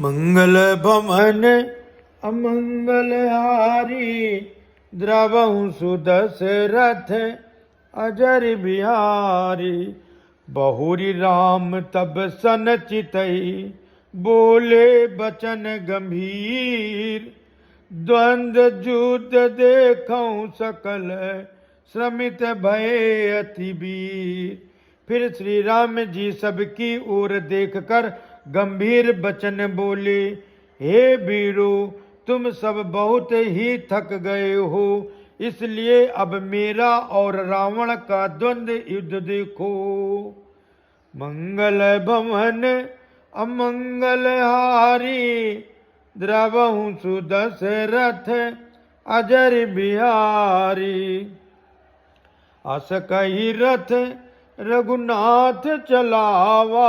मंगल भवन अमंगल हारी, द्रवहु सुदशरथ अजर बिहारी। बहुरी राम तब सन चितई, बोले बचन गंभीर। द्वंद्व युद्ध देखऊं सकल, श्रमित भये अति वीर। फिर श्री राम जी सबकी ओर देखकर गंभीर वचन बोले, हे वीरो, तुम सब बहुत ही थक गए हो, इसलिए अब मेरा और रावण का द्वंद्व युद्ध देखो। मंगल भवन अमंगल हारी, द्रवहु सुदशरथ अजर बिहारी। अस कही रथ रघुनाथ चलावा,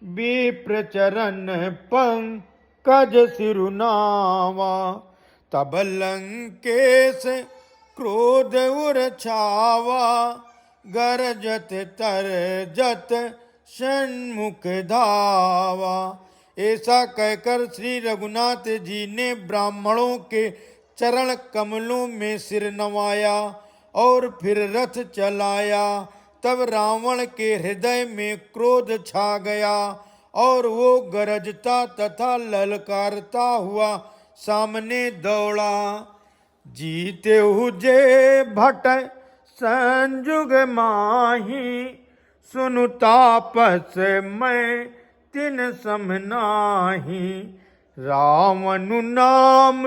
विप्र चरण पंकज सिरुनावा। तब लंकेश क्रोध उर छावा, गरजत तरजत सन्मुख धावा। ऐसा कहकर श्री रघुनाथ जी ने ब्राह्मणों के चरण कमलों में सिर नवाया और फिर रथ चलाया। तब रावण के हृदय में क्रोध छा गया और वो गरजता तथा ललकारता हुआ सामने दौड़ा। जीते हुजे भट संजुग माही, सुनु तापस मैं तिन सम नाही। रावण नाम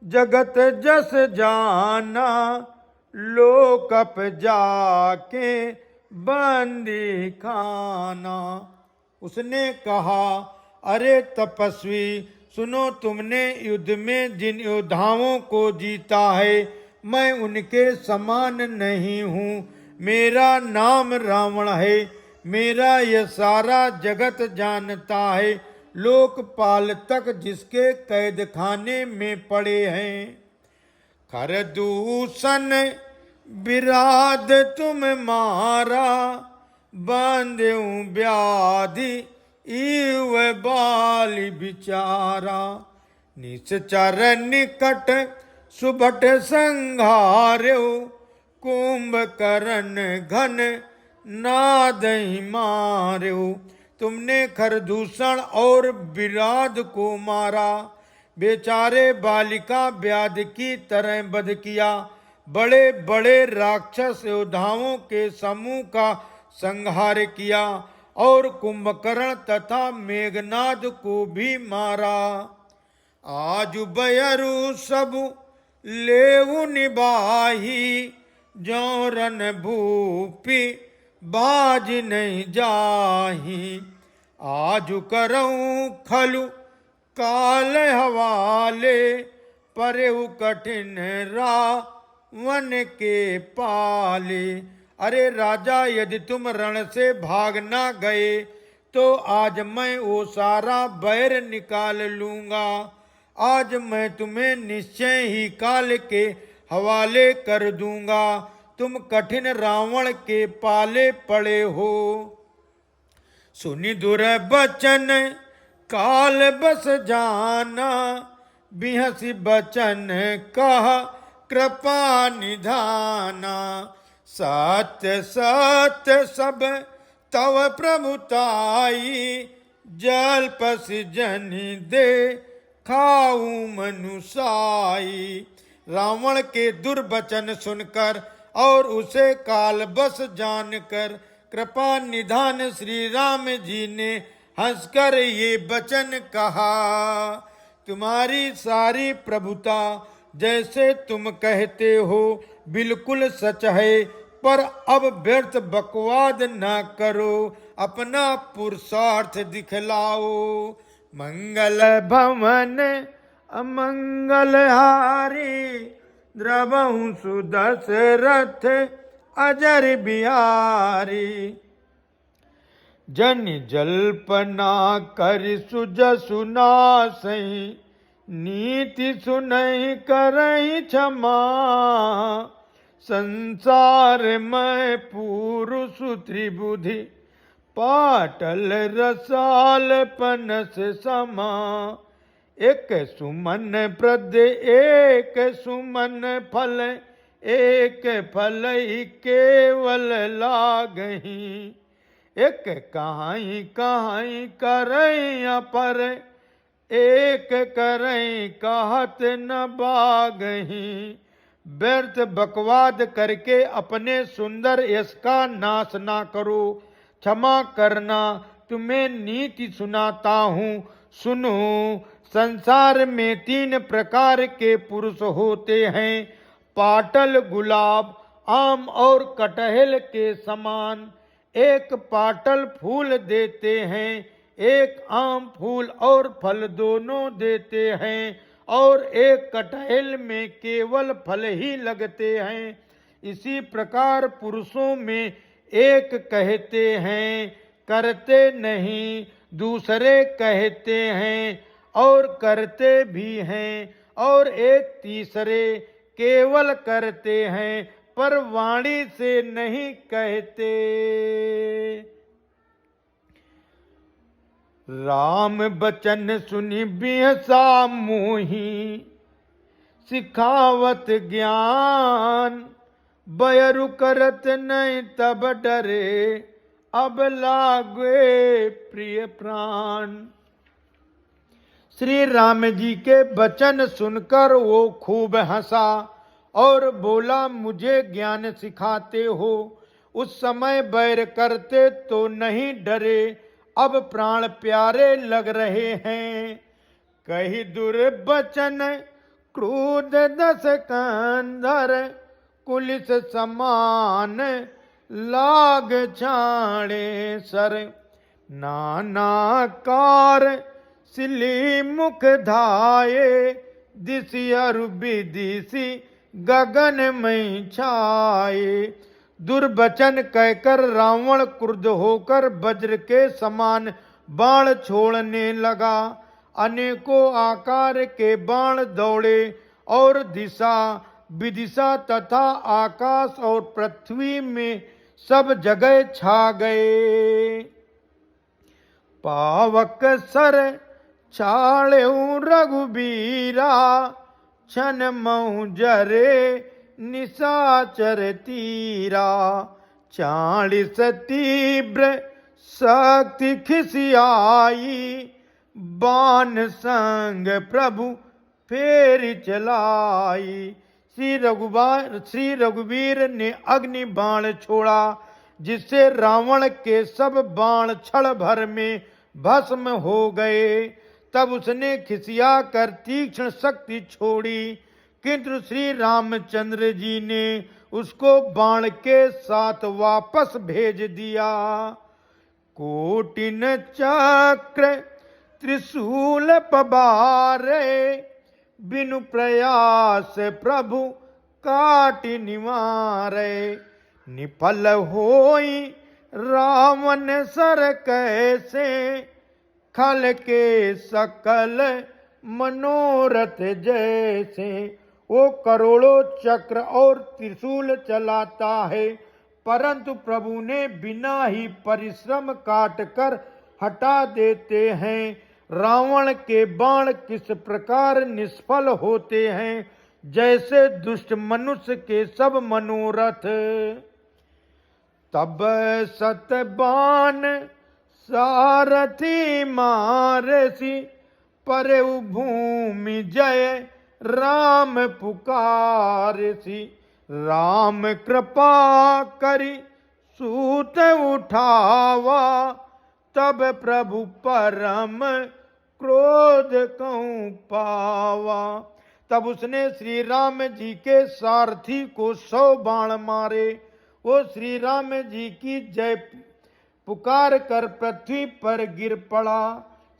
जगत जस जाना, लोकप जाके बंदी खाना। उसने कहा, अरे तपस्वी, सुनो, तुमने युद्ध में जिन योद्धाओं को जीता है, मैं उनके समान नहीं हूँ। मेरा नाम रावण है, मेरा यह सारा जगत जानता है, लोकपाल तक जिसके कैद खाने में पड़े हैं। खरदूषण विराध तुम मारा, बांधेऊ व्याधि इव बाली बिचारा। निश्चर निकट सुबट संघार्यो, कुंभकर्ण घन नादहि मार्यो। तुमने खरदूषण और विराध को मारा, बेचारे बालिका व्याध की तरह वध किया। बड़े बड़े राक्षस योद्धाओं के समूह का संहार किया और कुंभकर्ण तथा मेघनाद को भी मारा। आज बयरु सब लेऊ निबाही, जो रन भूपि बाज नहीं जाही। आज करऊं खलु काल हवाले, परेऊ कठिन रावण के पाले। अरे राजा, यदि तुम रण से भाग ना गए तो आज मैं वो सारा बैर निकाल लूंगा। आज मैं तुम्हें निश्चय ही काल के हवाले कर दूंगा। तुम कठिन रावण के पाले पड़े हो। सुनि दुर बचन काल बस जाना, बिहसी बचन कह कृपा निधाना। सत्य सत्य सब तव प्रभुताई, जल पस जनि दे खाऊ मनुसाई। रावण के दुर्वचन सुनकर और उसे काल बस जानकर कृपा निधान श्री राम जी ने हंसकर ये वचन कहा, तुम्हारी सारी प्रभुता जैसे तुम कहते हो बिल्कुल सच है, पर अब व्यर्थ बकवाद ना करो, अपना पुरुषार्थ दिखलाओ। मंगल भवन अमंगल हारी, द्रवहु सुदशरथ अजर बिहारी। जन जल्पना कर सुजसु नासहि, नीति सुनहि करहि क्षमा। संसार में पुरुष त्रिबुधि, पाटल रसाल पनस समा। एक सुमन प्रद एक सुमन फल, एक फल ही केवल लागही। एक कहाई कहाई करई पर, एक करई कहत न बागही। व्यर्थ बकवाद करके अपने सुंदर यश का नाश ना करो। क्षमा करना, तुम्हें नीति सुनाता हूँ, सुनो। संसार में 3 प्रकार के पुरुष होते हैं, पाटल गुलाब आम और कटहल के समान। एक पाटल फूल देते हैं, एक आम फूल और फल दोनों देते हैं, और एक कटहल में केवल फल ही लगते हैं। इसी प्रकार पुरुषों में एक कहते हैं, करते नहीं, दूसरे कहते हैं और करते भी हैं, और एक तीसरे केवल करते हैं पर वाणी से नहीं कहते। राम बचन सुनि बिहसा मोही, सिखावत ज्ञान। बयरु करत नहीं तब डरे, अब लागे प्रिय प्राण। श्री राम जी के वचन सुनकर वो खूब हंसा और बोला, मुझे ज्ञान सिखाते हो। उस समय बैर करते तो नहीं डरे, अब प्राण प्यारे लग रहे हैं। कही दुर्वचन क्रोध 10 कंधर, कुलिस समान लाग छाणे सर। नाना कार सिली मुख धाये, दिसी अरु विदिसी गगन में छाए। दुर्वचन कहकर रावण क्रुद्ध होकर वज्र के समान बाण छोड़ने लगा। अनेकों आकार के बाण दौड़े और दिशा विदिशा तथा आकाश और पृथ्वी में सब जगह छा गए। पावक सर छाड़ेऊ रघुबीरा, छन महु जरे निशाचर तीरा। 40 तीव्र शक्ति खिसियाई, बाण संग प्रभु फेर चलाई। श्री रघुवीर ने अग्नि बाण छोड़ा, जिससे रावण के सब बाण क्षण भर में भस्म हो गए। तब उसने खिसिया कर तीक्ष्ण शक्ति छोड़ी, किंतु श्री रामचंद्र जी ने उसको बाण के साथ वापस भेज दिया। कोटिन चक्र त्रिशूल पबारे, बिनु प्रयास प्रभु काटि निवारे। निफल होई रावण सर कैसे, खल के सकल मनोरथ जैसे। वो करोड़ों चक्र और त्रिशूल चलाता है, परंतु प्रभु ने बिना ही परिश्रम काट कर हटा देते हैं। रावण के बाण किस प्रकार निष्फल होते हैं, जैसे दुष्ट मनुष्य के सब मनोरथ। तब सत बाण सारथी मारसी, परउ भूमि जय राम पुकारसी। राम कृपा करी सूत उठावा, तब प्रभु परम क्रोध कहूँ पावा। तब उसने श्री राम जी के सारथी को 100 बाण मारे। वो श्री राम जी की जय पुकार कर पृथ्वी पर गिर पड़ा।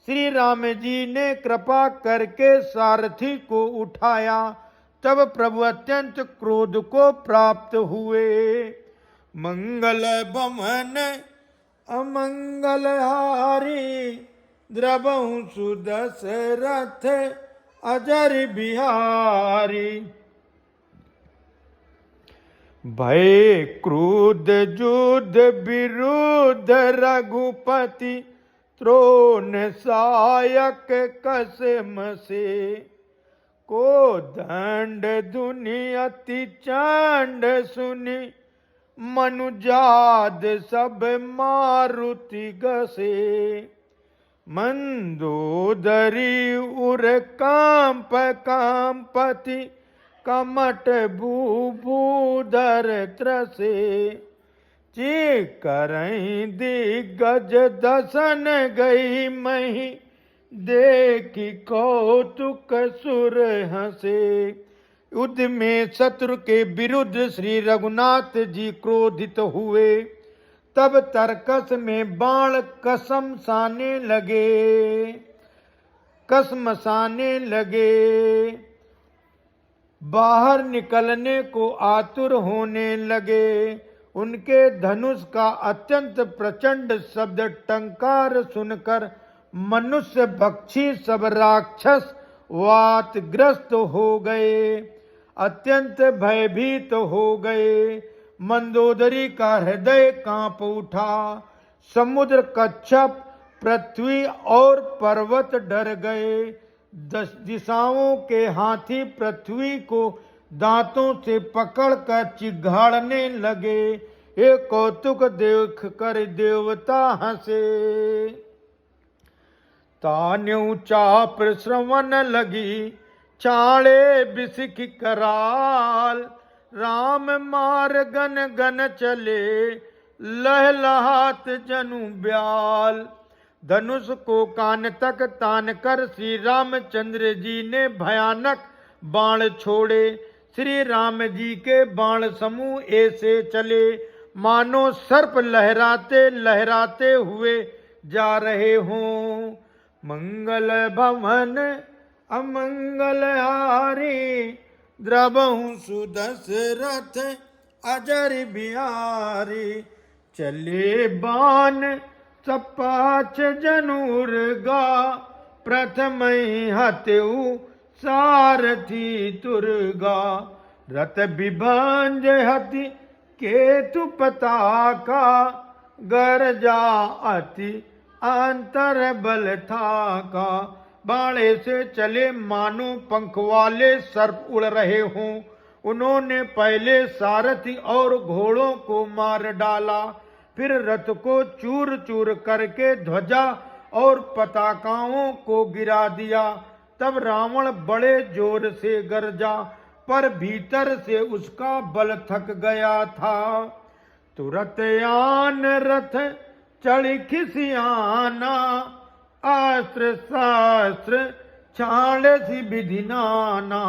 श्री राम जी ने कृपा करके सारथी को उठाया। तब प्रभु अत्यंत क्रोध को प्राप्त हुए। मंगल भवन अमंगल हारी, द्रवहु सुदशरथ अजर बिहारी। भय क्रोध युद्ध विरुद्ध रघुपति त्रोण सायक कसम से को दंड दुनि अति चंड सुनि मनुजाद सब मारुति गसे मंदोदरी उर कांप कांपति कमट भूभूधर त्रसे ची करई दिग्गज दसन गई मही देखी कौतुक सुर हंसे। युद्ध में शत्रु के विरुद्ध श्री रघुनाथ जी क्रोधित हुए। तब तरकस में बाण कसम साने लगे, बाहर निकलने को आतुर होने लगे। उनके धनुष का अत्यंत प्रचंड शब्द टंकार सुनकर मनुष्य भक्षी सब राक्षस वातग्रस्त हो गए, अत्यंत भयभीत हो गए। मंदोदरी का हृदय कांप उठा। समुद्र कच्छप पृथ्वी और पर्वत डर गए। 10 दिशाओं के हाथी पृथ्वी को दांतों से पकड़कर चिघाड़ने लगे। ये कौतुक देख कर देवता हंसे। तान्यू चाप श्रवण लगी चाले बिसिक कराल। राम मार गन गन चले लहलहात जनु ब्याल। धनुष को कान तक तान कर श्री रामचंद्र जी ने भयानक बाण छोड़े। श्री राम जी के बाण समूह ऐसे चले मानो सर्प लहराते लहराते हुए जा रहे हों। मंगल भवन अमंगल हारी द्रवहु सुदशरथ अजर बिहारी। चले बाण सपाच जनुर्गा प्रथम हत्यु सारथी तुर्गा। रथ विभंज हति केतु पताका गरजा अति अंतर बल था का। बाणे से चले मानो पंख वाले सर्प उड़ रहे हों। उन्होंने पहले सारथी और घोड़ों को मार डाला, फिर रथ को चूर चूर करके ध्वजा और पताकाओं को गिरा दिया। तब रावण बड़े जोर से गरजा, पर भीतर से उसका बल थक गया था। तुरत आन रथ चढ़ खिसियाना, अस्त्र शास्त्र छाड़ सी विधि नाना।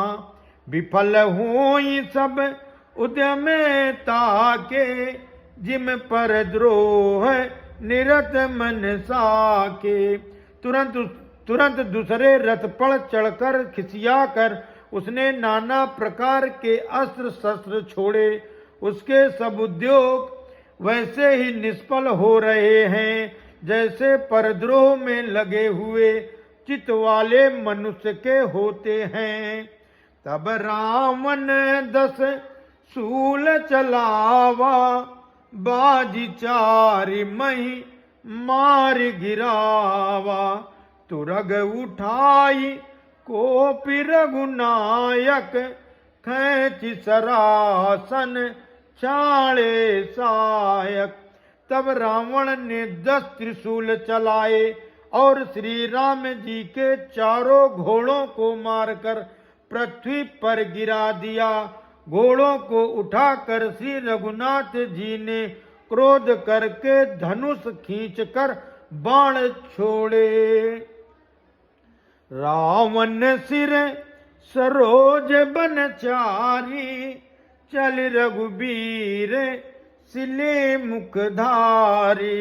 विफल हुई सब उद्यम ताके, जिम पर द्रोह निरत मन साके। तुरंत दूसरे रथ पर चढ़कर खिसिया कर उसने नाना प्रकार के अस्त्र शस्त्र छोड़े। उसके सब उद्योग वैसे ही निष्फल हो रहे हैं जैसे परद्रोह में लगे हुए चित वाले मनुष्य के होते हैं। तब रावण 10 सूल चलावा, बाजी 4 मही मार गिरावा। तुरग उठाई कोपि रघुनायक, खैच सरासन छाड़े सायक। तब रावण ने 10 त्रिशूल चलाए और श्री राम जी के चारों घोड़ों को मारकर पृथ्वी पर गिरा दिया। घोड़ों को उठाकर श्री रघुनाथ जी ने क्रोध करके धनुष खींचकर बाण छोड़े। रावण सिर सरोज बनचारी, चल रघुबीर सिले मुखधारी।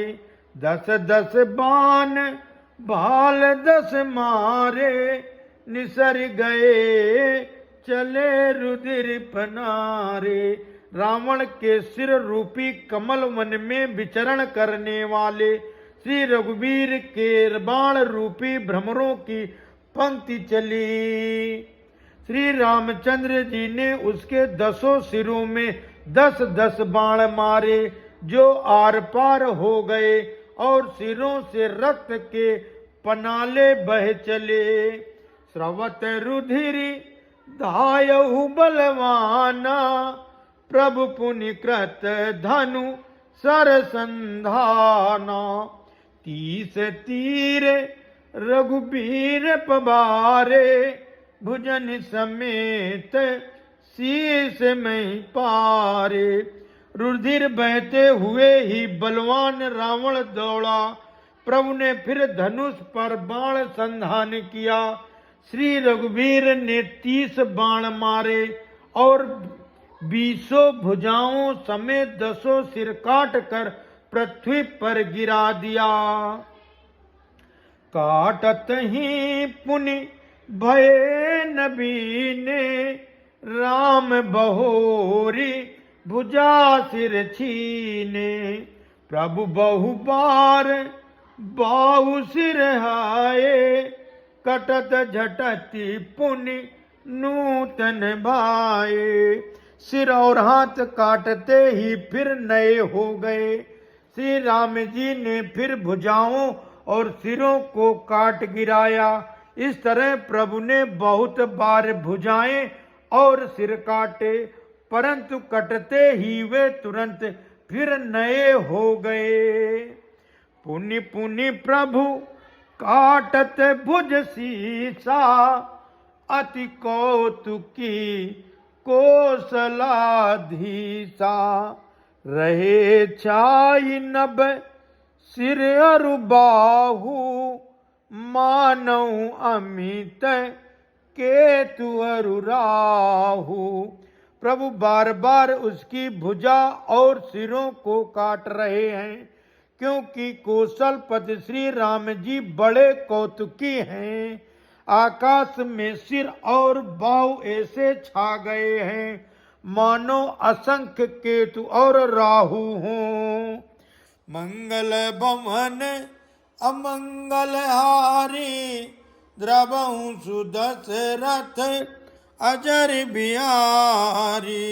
10 बाण भाल 10 मारे, निसर गए चले रुधिर पनारे। रावण के सिर रूपी कमल वन में विचरण करने वाले श्री रघुवीर के बाण रूपी भ्रमरों की पंक्ति चली। श्री रामचंद्र जी ने उसके 10 सिरों में 10-10 बाण मारे जो आर पार हो गए, और सिरों से रक्त के पनाले बह चले। स्रवत रुधिरी धायहु बलवाना, प्रभु पुनि कृत धनु सरसंधाना। 30 तीर रघुबीर पबारे, भुजन समेत शीस में पारे। रुधिर बहते हुए ही बलवान रावण दौड़ा। प्रभु ने फिर धनुष पर बाण संधान किया। श्री रघुवीर ने 30 बाण मारे और 20 भुजाओं समेत 10 सिर काट कर पृथ्वी पर गिरा दिया। काटत ही पुनि भय नबीने, राम बहोरी भुजा सिर छीने। प्रभु बहु बार बाहु सिर हाये, कटत झटति पुनि नूतन भाए। सिर और हाथ काटते ही फिर नए हो गए। श्री राम जी ने फिर भुजाओं और सिरों को काट गिराया। इस तरह प्रभु ने बहुत बार भुजाएं और सिर काटे, परंतु कटते ही वे तुरंत फिर नए हो गए। पुनि पुनि प्रभु काटत भुज सीसा, अति कौतुकी कौशलाधीसा। रहे छाई नभ सिर अरु बाहु, मानव अमित केतु अरु राहु। प्रभु बार बार उसकी भुजा और सिरों को काट रहे हैं, क्योंकि कौशलपति श्री राम जी बड़े कौतुकी हैं। आकाश में सिर और बाहु ऐसे छा गए हैं मानो असंख्य केतु और राहु हों। मंगल भवन अमंगल हारी, द्रवहु सुदशरथ अजर बिहारी।